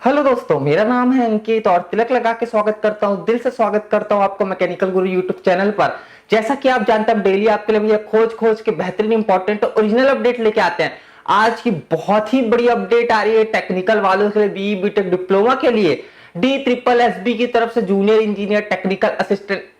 Hello दोस्तों, मेरा नाम है अंकित और तिलक लगा के स्वागत करता हूँ, दिल से स्वागत करता हूँ आपको मैकेनिकल गुरु यूट्यूब चैनल पर। जैसा कि आप जानते हैं, डेली आपके लिए भैया खोज खोज के बेहतरीन इंपॉर्टेंट ओरिजिनल अपडेट लेके आते हैं। आज की बहुत ही बड़ी अपडेट आ रही है टेक्निकल वालों के लिए, बीई बीटेक डिप्लोमा के लिए। DSSB की तरफ से junior engineer technical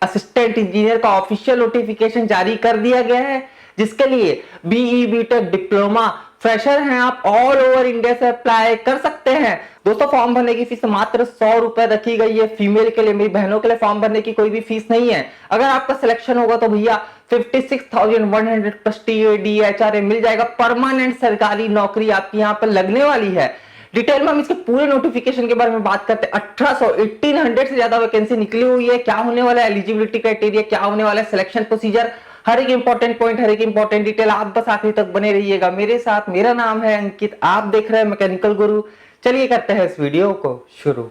assistant engineer का ऑफिशियल नोटिफिकेशन जारी कर दिया गया है, जिसके लिए बीई बीटेक डिप्लोमा फ्रेशर हैं आप ऑल ओवर इंडिया से अप्लाई कर सकते हैं। दोस्तों, फॉर्म भरने की फीस मात्र 100 रुपए रखी गई है। फीमेल के लिए, मेरी बहनों के लिए फॉर्म भरने की कोई भी फीस नहीं है। अगर आपका सिलेक्शन होगा तो भैया 56,100 प्लस DHRA मिल जाएगा। परमानेंट सरकारी नौकरी आपकी यहाँ पर लगने वाली है। डिटेल में हम इसके पूरे नोटिफिकेशन के बारे में बात करते हैं। 1800 से ज्यादा वैकेंसी निकली हुई है। क्या होने वाला है एलिजिबिलिटी क्राइटेरिया, क्या होने वाला है सिलेक्शन प्रोसीजर, हर एक इंपॉर्टेंट पॉइंट, हर एक इंपॉर्टेंट डिटेल, आप बस आखिरी तक बने रहिएगा मेरे साथ। मेरा नाम है अंकित, आप देख रहे हैं मैकेनिकल गुरु। चलिए करते हैं इस वीडियो को शुरू।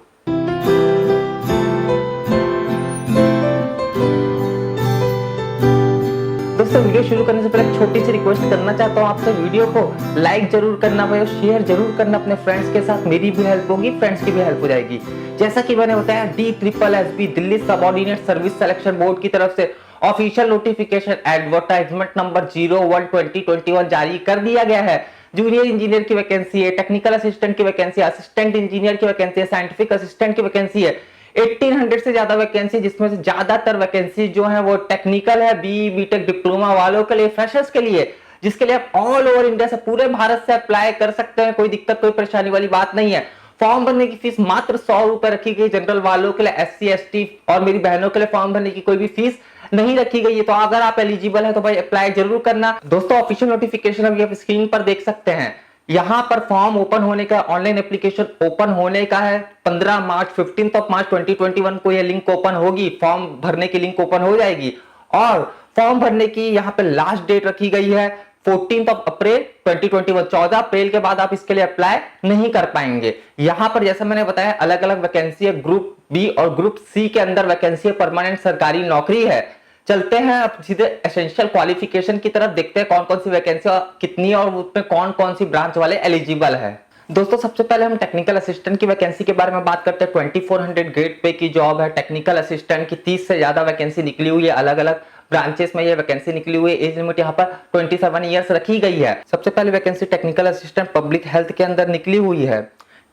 दोस्तों, वीडियो शुरू करने से पहले छोटी सी रिक्वेस्ट करना चाहता हूँ आपसे, वीडियो को लाइक जरूर करना भाई, शेयर जरूर करना अपने फ्रेंड्स के साथ। मेरी भी हेल्प होगी, फ्रेंड्स की भी हेल्प हो जाएगी। जैसा कि मैंने बताया, DSSB Delhi subordinate service selection board की तरफ से ऑफिशियल नोटिफिकेशन एडवर्टाइजमेंट नंबर 01/2021 जारी कर दिया गया है। जूनियर इंजीनियर की वैकेंसी है, टेक्निकल असिस्टेंट की वैकेंसी है, असिस्टेंट इंजीनियर की वैकेंसी है, साइंटिफिक असिस्टेंट की वैकेंसी है। 1800 से ज्यादा वैकेंसी, जिसमें से ज्यादातर वैकेंसी जो है वो टेक्निकल है, बीई बीटेक डिप्लोमा वालों के लिए, फ्रेशर्स के लिए, जिसके लिए आप ऑल ओवर इंडिया से, पूरे भारत से अप्लाई कर सकते हैं। कोई दिक्कत, कोई परेशानी वाली बात नहीं है। फॉर्म भरने की फीस मात्र 100 रुपए रखी गई जनरल वालों के लिए। SC ST और मेरी बहनों के लिए फॉर्म भरने की कोई भी फीस नहीं रखी गई है। तो अगर आप एलिजिबल है तो भाई अप्लाई जरूर करना। दोस्तों, ऑफिशियल नोटिफिकेशन अभी आप स्क्रीन पर देख सकते हैं। यहां पर फॉर्म ओपन होने का, ऑनलाइन एप्लीकेशन ओपन होने का है 15 मार्च, 15 मार्च 2021 को यह लिंक ओपन होगी, फॉर्म भरने की लिंक ओपन हो जाएगी। और फॉर्म भरने की यहां पे लास्ट डेट रखी गई है 14 अप्रैल 2021। 14 अप्रैल के बाद आप इसके लिए अप्लाई नहीं कर पाएंगे। यहां पर जैसा मैंने बताया, अलग अलग वैकेंसी है। ग्रुप बी और ग्रुप सी के अंदर वैकेंसी है, परमानेंट सरकारी नौकरी है। चलते हैं अब सीधे एसेंशियल क्वालिफिकेशन की तरफ, देखते हैं कौन कौन सी वैकेंसी कितनी है और उसमें कौन कौन सी ब्रांच वाले एलिजिबल है। दोस्तों, सबसे पहले हम टेक्निकल असिस्टेंट की वैकेंसी के बारे में बात करते हैं। 2400 ग्रेड पे की जॉब है। टेक्निकल असिस्टेंट की 30 से ज्यादा वैकेंसी निकली हुई है, अलग अलग ब्रांचेस में ये वैकेंसी निकली हुई है। एज लिमिट यहाँ पर 27 ईयर्स रखी गई है। सबसे पहले vacancy technical assistant public health के अंदर निकली हुई है।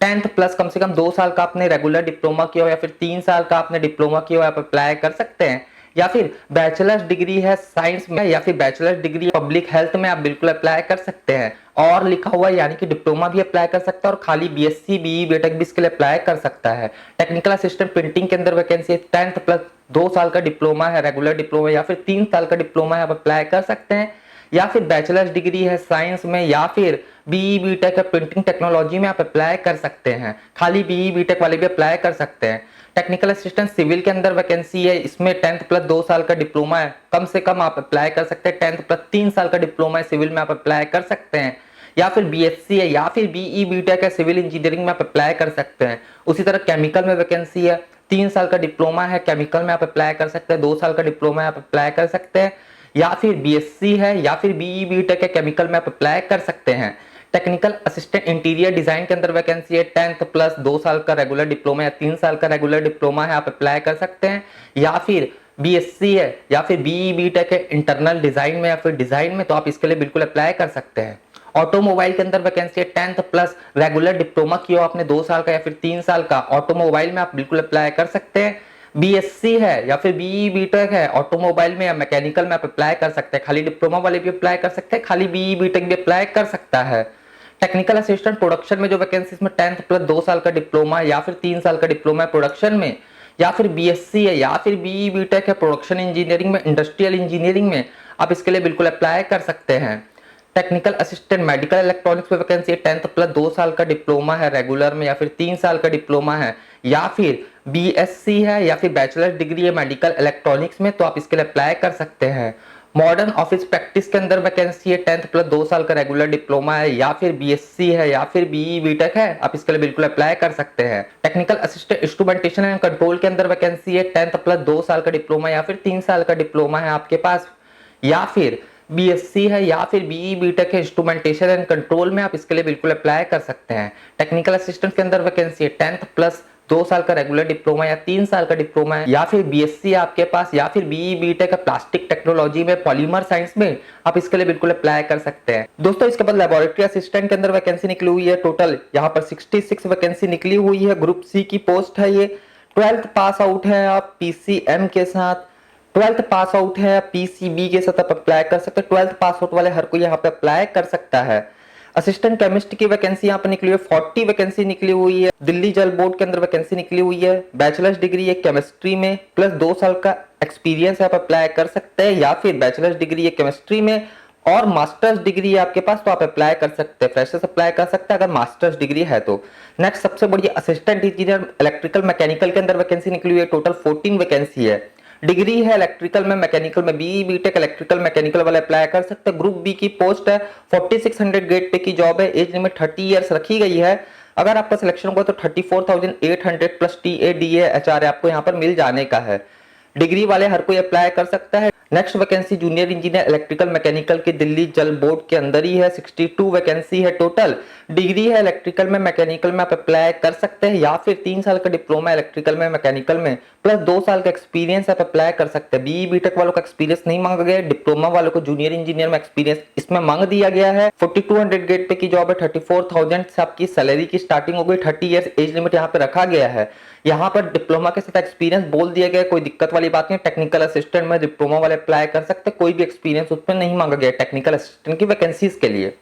10th प्लस कम से कम 2 साल का आपने रेगुलर डिप्लोमा किया हो या फिर 3 साल का आपने डिप्लोमा किया हो, आप अप्लाई कर सकते हैं। या फिर बैचलर्स डिग्री है साइंस में या फिर बैचलर्स डिग्री पब्लिक हेल्थ में, आप बिल्कुल अप्लाई कर सकते हैं। और लिखा हुआ है, यानी कि डिप्लोमा भी अप्लाई कर सकता है और खाली BSc BE बीटेक भी इसके लिए अप्लाई कर सकता है। टेक्निकल असिस्टेंट प्रिंटिंग के अंदर वैकेंसी है। 10th प्लस 2 साल का डिप्लोमा है, रेगुलर डिप्लोमा या फिर 3 साल का डिप्लोमा है, आप अप्लाई कर सकते हैं। या फिर बैचलर्स डिग्री है साइंस में या फिर BE बीटेक प्रिंटिंग टेक्नोलॉजी में आप अप्लाई कर सकते हैं। खाली BE बीटेक वाले भी अप्लाई कर सकते हैं। टेक्निकल असिस्टेंट सिविल के अंदर वैकेंसी है। इसमें 10th प्लस 2 साल का डिप्लोमा है, कम से कम आप अप्लाई कर सकते हैं। 10th प्लस 3 साल का डिप्लोमा है सिविल में, आप अप्लाई कर सकते हैं। या फिर BSc है या फिर BE बीटेक है सिविल इंजीनियरिंग में, आप अप्लाई कर सकते हैं। उसी तरह केमिकल में वैकेंसी है। 3 साल का डिप्लोमा है केमिकल में, आप अप्लाई कर सकते हैं। 2 साल का डिप्लोमा है, आप अप्लाई कर सकते हैं। या फिर BSc है या फिर BE बीटेक है केमिकल में, आप अप्लाई कर सकते हैं। टेक्निकल असिस्टेंट इंटीरियर डिजाइन के अंदर वैकेंसी है। 10th प्लस 2 साल का रेगुलर डिप्लोमा या 3 साल का रेगुलर डिप्लोमा है, आप अप्लाई कर सकते हैं। या फिर BSc है या फिर BE बीटेक है इंटरनल डिजाइन में या फिर डिजाइन में, तो आप इसके लिए बिल्कुल अप्लाई कर सकते हैं। ऑटोमोबाइल के अंदर वैकेंसी है। 10th प्लस रेगुलर डिप्लोमा किया आपने 2 साल का या फिर 3 साल का, ऑटोमोबाइल में आप बिल्कुल अप्लाई कर सकते हैं। BSc है या फिर BE बीटेक है ऑटोमोबाइल में या मैकेनिकल में, आप अप्लाई कर सकते हैं। खाली डिप्लोमा वाले भी अप्लाई कर सकते हैं, खाली BE बीटेक भी अप्लाई कर सकता है। टेक्निकल असिस्टेंट प्रोडक्शन में जो वैकेंसी में 10th प्लस 2 साल का डिप्लोमा या फिर 3 साल का डिप्लोमा है प्रोडक्शन में, या फिर BSc है या फिर BE बीटेक है प्रोडक्शन इंजीनियरिंग में, इंडस्ट्रियल इंजीनियरिंग में, आप इसके लिए बिल्कुल अप्लाई कर सकते हैं। टेक्निकल असिस्टेंट मेडिकल इलेक्ट्रॉनिक्स में वैकेंसी है। 10th प्लस 2 साल का डिप्लोमा है रेगुलर में या फिर 3 साल का डिप्लोमा है या फिर BSc है या फिर बैचलर डिग्री है मेडिकल इलेक्ट्रॉनिक्स में, तो आप इसके लिए अप्लाई कर सकते हैं। मॉडर्न ऑफिस प्रैक्टिस के अंदर वैकेंसी है। 10th प्लस 2 साल का रेगुलर डिप्लोमा है या फिर BSc है या फिर BE बीटेक है, आप इसके लिए बिल्कुल अप्लाई कर सकते हैं। Technical assistant instrumentation and control के अंदर वैकेंसी है। 10th प्लस 2 साल का डिप्लोमा या फिर 3 साल का डिप्लोमा है आपके पास, या फिर बीएससी है या फिर बीई बीटेक है इंस्ट्रूमेंटेशन एंड कंट्रोल में, आप इसके लिए बिल्कुल अप्लाई कर सकते हैं। टेक्निकल असिस्टेंट के अंदर वैकेंसी है 10th प्लस 2 साल का रेगुलर डिप्लोमा या 3 साल का डिप्लोमा है, या फिर बीएससी आपके पास, या फिर बीई बीटेक है प्लास्टिक टेक्नोलॉजी में, पॉलीमर साइंस में, आप इसके लिए बिल्कुल अप्लाई कर सकते हैं। दोस्तों इसके बाद लेबोरेटरी असिस्टेंट के अंदर वैकेंसी निकली हुई है, टोटल यहाँ पर 66 वैकेंसी निकली हुई है। ग्रुप सी की पोस्ट है ये। 12th पास आउट है आप पीसीएम के साथ, 12th पास आउट है पीसीबी के साथ आप अप्लाई कर सकते हैं। 12th पास आउट वाले हर कोई यहाँ पे अप्लाई कर सकता है। असिस्टेंट केमिस्ट की वैकेंसी यहाँ पे निकली हुई है, 40 वैकेंसी निकली हुई है। दिल्ली जल बोर्ड के अंदर वैकेंसी निकली हुई है। बैचलर्स डिग्री है केमिस्ट्री में प्लस 2 साल का एक्सपीरियंस आप अप्लाई कर सकते हैं, या फिर बैचलर्स डिग्री है केमिस्ट्री में और मास्टर्स डिग्री है आपके पास तो आप अप्लाई कर सकते हैं। फ्रेशर्स अप्लाई कर सकते हैं अगर मास्टर्स डिग्री है तो। नेक्स्ट सबसे बड़ी असिस्टेंट इंजीनियर इलेक्ट्रिकल मैकेनिकल के अंदर वैकेंसी निकली हुई है, टोटल 14 वैकेंसी है। डिग्री है इलेक्ट्रिकल में, मैकेनिकल में, बीई बीटेक इलेक्ट्रिकल मैकेनिकल वाले अप्लाई कर सकते हैं। ग्रुप बी की पोस्ट है, 4600 ग्रेड पे की जॉब है। एज लिमिट 30 इयर्स रखी गई है। अगर आपका सिलेक्शन होगा तो 34,800 प्लस टीए डीए एचआर आपको यहाँ पर मिल जाने का है। डिग्री वाले हर कोई अप्लाई कर सकता है। Next vacancy junior engineer electrical mechanical के दिल्ली जल बोर्ड के अंदर ही है, 62 वैकेंसी है टोटल। डिग्री है इलेक्ट्रिकल में मैकेनिकल में आप अप्लाई कर सकते हैं, या फिर 3 साल का डिप्लोमा इलेक्ट्रिकल में मैकेनिकल में प्लस 2 साल का एक्सपीरियंस आप अप्लाई कर सकते हैं। बीई बीटेक वालों का एक्सपीरियंस नहीं मांगा गया, डिप्लोमा वालों को जूनियर इंजीनियर में एक्सपीरियंस इसमें मांग दिया गया है। 4200 ग्रेड पे की जॉब है, 34,000 से आपकी सैलरी की स्टार्टिंग हो गई। 30 इयर्स एज लिमिट यहाँ पे रखा गया है। यहाँ पर डिप्लोमा के साथ एक्सपीरियंस बोल दिया गया, कोई दिक्कत वाली बात नहीं। टेक्निकल असिस्टेंट में डिप्लोमा वाले अप्लाई कर सकते हैं, कोई भी एक्सपीरियंस उसमें नहीं मांगा गया टेक्निकल असिस्टेंट की वैकेंसीज के लिए।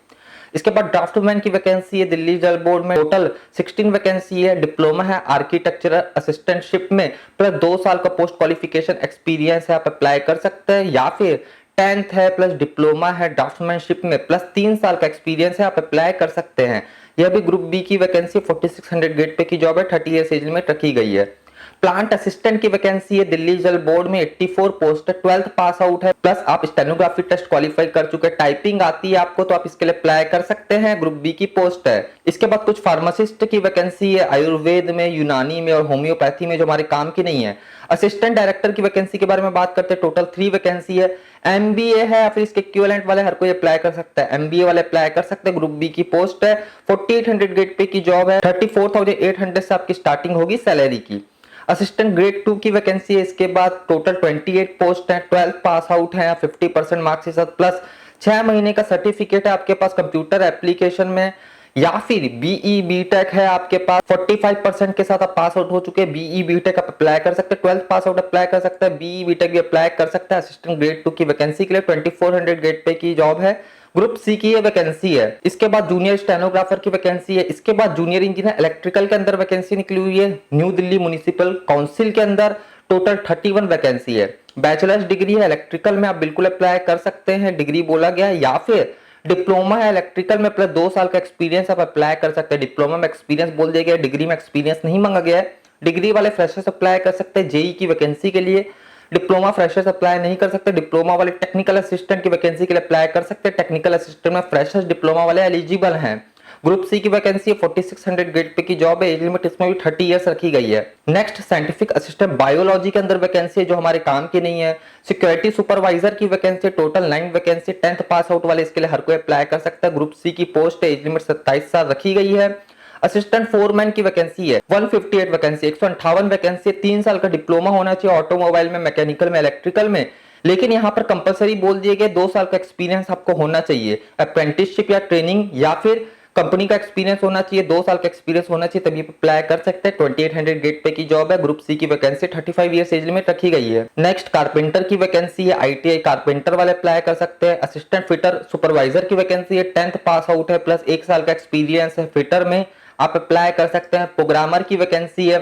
इसके बाद ड्राफ्टमैन की वैकेंसी है दिल्ली जल बोर्ड में, टोटल 16 वैकेंसी है। डिप्लोमा है आर्किटेक्चरल असिस्टेंटशिप में प्लस 2 साल का पोस्ट क्वालिफिकेशन एक्सपीरियंस है, आप अप्लाई कर सकते हैं। या फिर 10th है प्लस डिप्लोमा है ड्राफ्टमैनशिप में प्लस 3 साल का एक्सपीरियंस है, आप अप्लाई कर सकते हैं। यह भी ग्रुप बी की वैकेंसी 4600 ग्रेड पे की जॉब है, 30 इयर्स एज लिमिट रखी गई है। प्लांट असिस्टेंट की वैकेंसी है दिल्ली जल बोर्ड में, 84 पोस्ट है। 12th पास आउट है प्लस आप स्टेनोग्राफी टेस्ट क्वालिफाई कर चुके हैं, टाइपिंग आती है आपको तो आप इसके लिए अप्लाई कर सकते हैं। ग्रुप बी की पोस्ट है। इसके बाद कुछ फार्मासिस्ट की वैकेंसी है आयुर्वेद में, यूनानी में और होम्योपैथी में, जो हमारे काम की नहीं है। असिस्टेंट डायरेक्टर की वैकेंसी के बारे में बात करते हैं, टोटल 3 वैकेंसी है। एमबीए है या फिर इसके इक्विवेलेंट वाले हर कोई अप्लाई कर सकता है। एमबीए वाले अप्लाई कर सकते हैं। ग्रुप बी की पोस्ट है, 4800 ग्रेड पे की जॉब है, 34,800 से आपकी स्टार्टिंग होगी सैलरी की। असिस्टेंट ग्रेड 2 की वैकेंसी है। इसके बाद टोटल 28 पोस्ट है। 12th पास आउट है 50% मार्क्स के साथ प्लस 6 महीने का सर्टिफिकेट है आपके पास कंप्यूटर एप्लीकेशन में, या फिर बीई बीटेक है आपके पास 45% के साथ आप पास आउट हो चुके हैं। बीई बीटेक आप अप्लाई कर सकते हैं। 12th पास आउट अप्लाई कर सकते हैं, बीई बीटेक भी अप्लाई कर सकते हैं। असिस्टेंट ग्रेड 2 की वैकेंसी के लिए 2400 ग्रेड पे की जॉब है। ग्रुप सी की ये वैकेंसी है। इसके बाद जूनियर स्टेनोग्राफर की वैकेंसी है। इसके बाद जूनियर इंजीनियर इलेक्ट्रिकल के अंदर वैकेंसी निकली हुई है न्यू दिल्ली म्युनिसिपल काउंसिल के अंदर, टोटल 31 वैकेंसी है। बैचलर्स डिग्री है इलेक्ट्रिकल में, आप बिल्कुल अप्लाई कर सकते हैं, डिग्री बोला गया है। या फिर डिप्लोमा है इलेक्ट्रिकल में प्लस 2 साल का एक्सपीरियंस आप अप्लाई कर सकते हैं। डिप्लोमा में एक्सपीरियंस बोल दिया गया, डिग्री में एक्सपीरियंस नहीं मांगा गया है। डिग्री वाले फ्रेशर्स अप्लाई कर सकते हैं जेई की वैकेंसी के लिए। डिप्लोमा फ्रेशर्स अप्लाई नहीं कर सकते। डिप्लोमा वाले टेक्निकल असिस्टेंट की वैकेंसी के लिए अप्लाई कर सकते हैं। टेक्निकल असिस्टेंट में फ्रेशर्स डिप्लोमा वाले एलिजिबल हैं। ग्रुप सी की वैकेंसी है, 4600 ग्रेड पे की जॉब है। एज लिमिट इसमें भी 30 इयर्स रखी गई है। नेक्स्ट साइंटिफिक असिस्टेंट बायोलॉजी के अंदर वैकेंसी है, जो हमारे काम की नहीं है। सिक्योरिटी सुपरवाइजर की vacancy, total 9 vacancy. 10th pass out वाले इसके लिए हर कोई अप्लाई कर सकता है। ग्रुप सी की पोस्ट है, एज लिमिट 27 साल रखी गई है। असिस्टेंट फोरमैन की वैकेंसी है, 158 वैकेंसी, 158 वैकेंसी। 3 साल का डिप्लोमा होना चाहिए ऑटोमोबाइल में, मैकेनिकल में, इलेक्ट्रिकल में। लेकिन यहाँ पर कंपलसरी बोल दिए गए 2 साल का एक्सपीरियंस आपको होना चाहिए। अप्रेंटिसशिप या ट्रेनिंग या फिर कंपनी का एक्सपीरियंस होना चाहिए, 2 साल का एक्सपीरियंस होना चाहिए, तभी अप्लाई कर सकते हैं। 2800 ग्रेड पे की जॉब है। ग्रुप सी की वैकेंसी 35 इयर्स एज लिमिट रखी गई है। नेक्स्ट कारपेंटर की वैकेंसी है, आईटीआई कारपेंटर वाले अप्लाई कर सकते हैं। असिस्टेंट फिटर सुपरवाइजर की वैकेंसी है, 10th पास आउट है प्लस 1 साल का एक्सपीरियंस है फिटर में, आप अप्लाई कर सकते हैं। प्रोग्रामर की वैकेंसी है,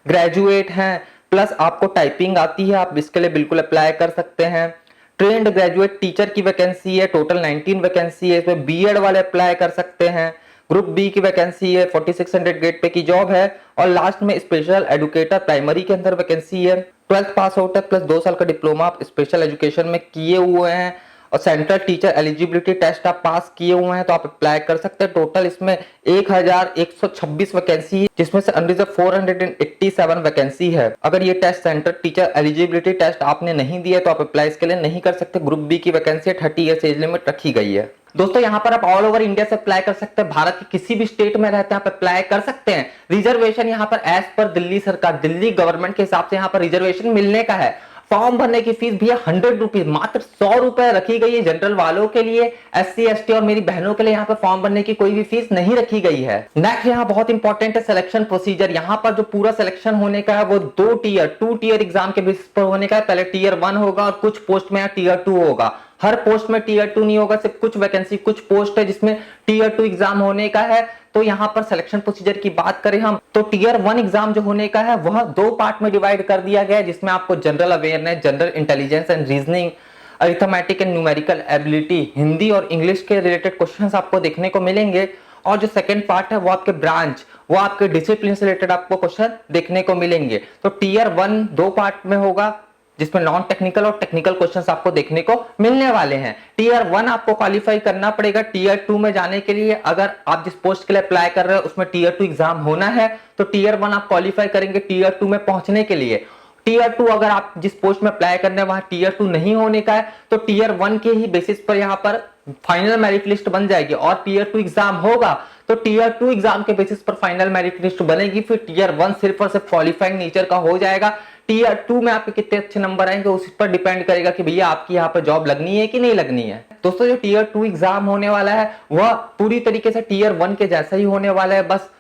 ग्रेजुएट हैं प्लस आपको टाइपिंग आती है, आप इसके लिए बिल्कुल अप्लाई कर सकते हैं। ट्रेंड ग्रेजुएट टीचर की वैकेंसी है, टोटल 19 वैकेंसी है। इसमें बीएड वाले अप्लाई कर सकते हैं। ग्रुप बी की वैकेंसी है, 4600 ग्रेड पे की जॉब है। और लास्ट में स्पेशल एजुकेटर प्राइमरी के अंदर वैकेंसी है। 12th पास आउट है प्लस 2 साल का डिप्लोमा आप स्पेशल एजुकेशन में किए हुए हैं और सेंट्रल टीचर एलिजिबिलिटी टेस्ट आप पास किए हुए हैं तो आप अप्लाई कर सकते हैं। टोटल इसमें 1126 वैकेंसी है, जिसमें से अनरिजर्व 487 वैकेंसी है। अगर ये test central teacher eligibility test आपने नहीं दिया तो आप अप्लाई इसके लिए नहीं कर सकते। ग्रुप बी की वैकेंसी 30 ईयर्स एज लिमिट रखी गई है। दोस्तों यहाँ पर आप ऑल ओवर इंडिया से अप्लाई कर सकते हैं, भारत के किसी भी स्टेट में रहते हैं आप अप्लाई कर सकते हैं। रिजर्वेशन यहाँ पर एज पर दिल्ली सरकार, दिल्ली गवर्नमेंट के हिसाब से यहाँ पर रिजर्वेशन मिलने का है। फॉर्म भरने की फीस भैया 100 रुपीज, मात्र 100 रुपए रखी गई है जनरल वालों के लिए। SC ST और मेरी बहनों के लिए यहाँ पर फॉर्म भरने की कोई भी फीस नहीं रखी गई है। नेक्स्ट यहाँ बहुत इंपॉर्टेंट है सिलेक्शन प्रोसीजर। यहाँ पर जो पूरा सिलेक्शन होने का है वो 2 टीयर एग्जाम के बेसिस पर होने का है। पहले टीयर 1 होगा और कुछ पोस्ट में टीयर 2 होगा। हर पोस्ट में टीयर 2 नहीं होगा, सिर्फ कुछ वैकेंसी कुछ पोस्ट है जिसमें टीयर 2 एग्जाम होने का है। तो यहाँ पर सिलेक्शन प्रोसीजर की बात करें हम तो टीयर 1 एग्जाम जो होने का है वह 2 पार्ट में डिवाइड कर दिया गया है, जिसमें आपको general awareness, general intelligence and reasoning, arithmetic and numerical ability, Hindi और इंग्लिश के रिलेटेड क्वेश्चंस आपको देखने को मिलेंगे। और जो सेकंड पार्ट है वो आपके ब्रांच, वो आपके डिसिप्लिन से रिलेटेड आपको क्वेश्चन देखने को मिलेंगे। तो टीयर 1 2 पार्ट में होगा, जिसमें नॉन टेक्निकल और टेक्निकल क्वेश्चंस आपको देखने को मिलने वाले हैं। टीयर 1 आपको क्वालिफाई करना पड़ेगा। टीयर 2 में जाने के लिए अगर आप जिस पोस्ट के लिए अप्लाई कर रहे हो उसमें टीयर 2 एग्जाम होना है तो टीयर 1 आप क्वालिफाई करेंगे टीयर 2 में पहुंचने के लिए। टीयर 2 अगर आप जिस पोस्ट में अप्लाई करने वहां टीयर 2 नहीं होने का है तो टीयर 1 के ही बेसिस पर यहाँ पर फाइनल मेरिट लिस्ट बन जाएगी और टीयर 2 एग्जाम होगा तो टीयर 2 एग्जाम के बेसिस पर फाइनल मेरिट लिस्ट बनेगी। फिर टीयर 1 सिर्फ और सिर्फ क्वालिफाइंग नेचर का हो जाएगा। टीयर 2 में आपके कितने अच्छे नंबर आएंगे उस पर डिपेंड करेगा कि भैया आपकी यहाँ पर जॉब लगनी है कि नहीं लगनी है। दोस्तों जो टीयर 2 एग्जाम होने वाला है वह पूरी तरीके से टीयर 1 के जैसा ही होने वाला है, बस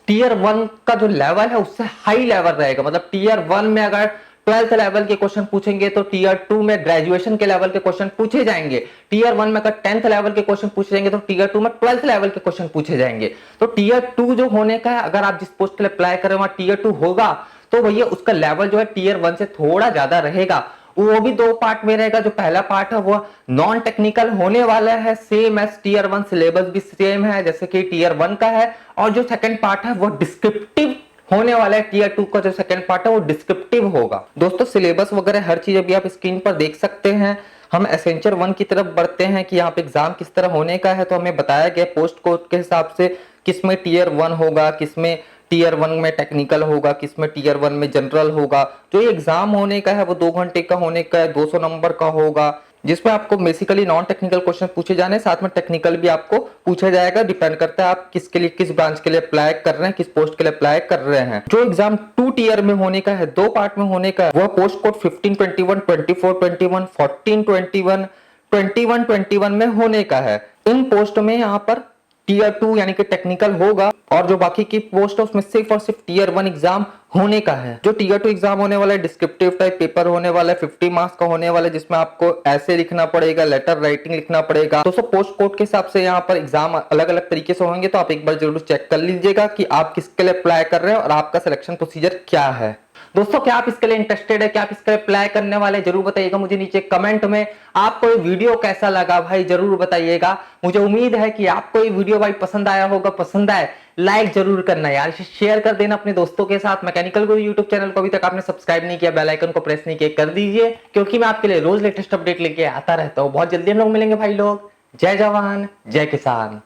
टीयर 1 का जो लेवल है उससे हाई लेवल रहेगा। मतलब टीयर 1 में अगर 12th लेवल के क्वेश्चन पूछेंगे तो टीयर 2 में ग्रेजुएशन के लेवल के क्वेश्चन पूछे जाएंगे। टीयर 1 में अगर 10th लेवल के क्वेश्चन पूछे जाएंगे तो टीयर 2 में 12th लेवल के क्वेश्चन पूछे जाएंगे। तो टीयर 2 जो होने का है, अगर आप जिस पोस्ट के लिए अप्लाई करें वहां टीयर 2 होगा तो भैया उसका लेवल जो है टीयर 1 से थोड़ा ज्यादा रहेगा। वो भी 2 पार्ट में रहेगा। जो पहला पार्ट है वो नॉन टेक्निकल होने वाला है, सेम एज टीयर 1, सिलेबस भी सेम है जैसे कि टीयर 1 का है। और जो सेकंड पार्ट है वो डिस्क्रिप्टिव होने वाला है। टीयर 2 का जो सेकंड पार्ट है वो डिस्क्रिप्टिव होगा। दोस्तों सिलेबस वगैरह हर चीज अभी आप स्क्रीन पर देख सकते हैं। हम एसेंचर 1 की तरफ बढ़ते हैं कि यहाँ पे एग्जाम किस तरह होने का है। तो हमें बताया गया पोस्ट कोड के हिसाब से किसमें टीयर 1 होगा, किसमें टीयर 1 में टेक्निकल होगा, किसमें टीयर 1 में जनरल होगा। जो ये एग्जाम होने का है वो 2 घंटे का होने का है, 200 नंबर का होगा, जिसमें आपको बेसिकली नॉन टेक्निकल क्वेश्चन पूछे जाने, साथ में टेक्निकल भी आपको पूछा जाएगा। डिपेंड करता है आप किसके लिए, किस ब्रांच के लिए अप्लाई कर रहे हैं, किस पोस्ट के लिए अप्लाई कर रहे हैं। जो एग्जाम 2 टीयर में होने का है, 2 पार्ट में होने का है, वह पोस्ट कोड 1521, 2421, 1421, 2121 में होने का है। इन पोस्ट में यहाँ पर टीयर 2 यानी कि टेक्निकल होगा और जो बाकी की पोस्ट है उसमें सिर्फ और सिर्फ टीयर 1 एग्जाम होने का है। जो टीयर 2 एग्जाम होने वाला है डिस्क्रिप्टिव टाइप पेपर होने वाला है, 50 मार्क्स का होने वाला है, जिसमें आपको ऐसे लिखना पड़ेगा, लेटर राइटिंग लिखना पड़ेगा। दोस्तों पोस्ट कोड के हिसाब से यहाँ पर एग्जाम अलग अलग तरीके से होंगे, तो आप एक बार जरूर चेक कर लीजिएगा कि आप किसके लिए अप्लाई कर रहे हैं और आपका सिलेक्शन प्रोसीजर क्या है। दोस्तों क्या आप इसके लिए इंटरेस्टेड है, क्या आप इसके लिए अप्लाई करने वाले, जरूर बताइएगा मुझे नीचे कमेंट में। आपको ये वीडियो कैसा लगा भाई जरूर बताइएगा। मुझे उम्मीद है कि आपको ये वीडियो भाई पसंद आया होगा। पसंद आए लाइक जरूर करना यार, इसे शेयर कर देना अपने दोस्तों के साथ। मैकेनिकल गुरु यूट्यूब चैनल को अभी तक आपने सब्सक्राइब नहीं किया, बेल आइकन को प्रेस नहीं किया, कर दीजिए, क्योंकि मैं आपके लिए रोज लेटेस्ट अपडेट लेके आता रहता हूँ। बहुत जल्दी हम लोग मिलेंगे भाई लोग। जय जवान जय किसान।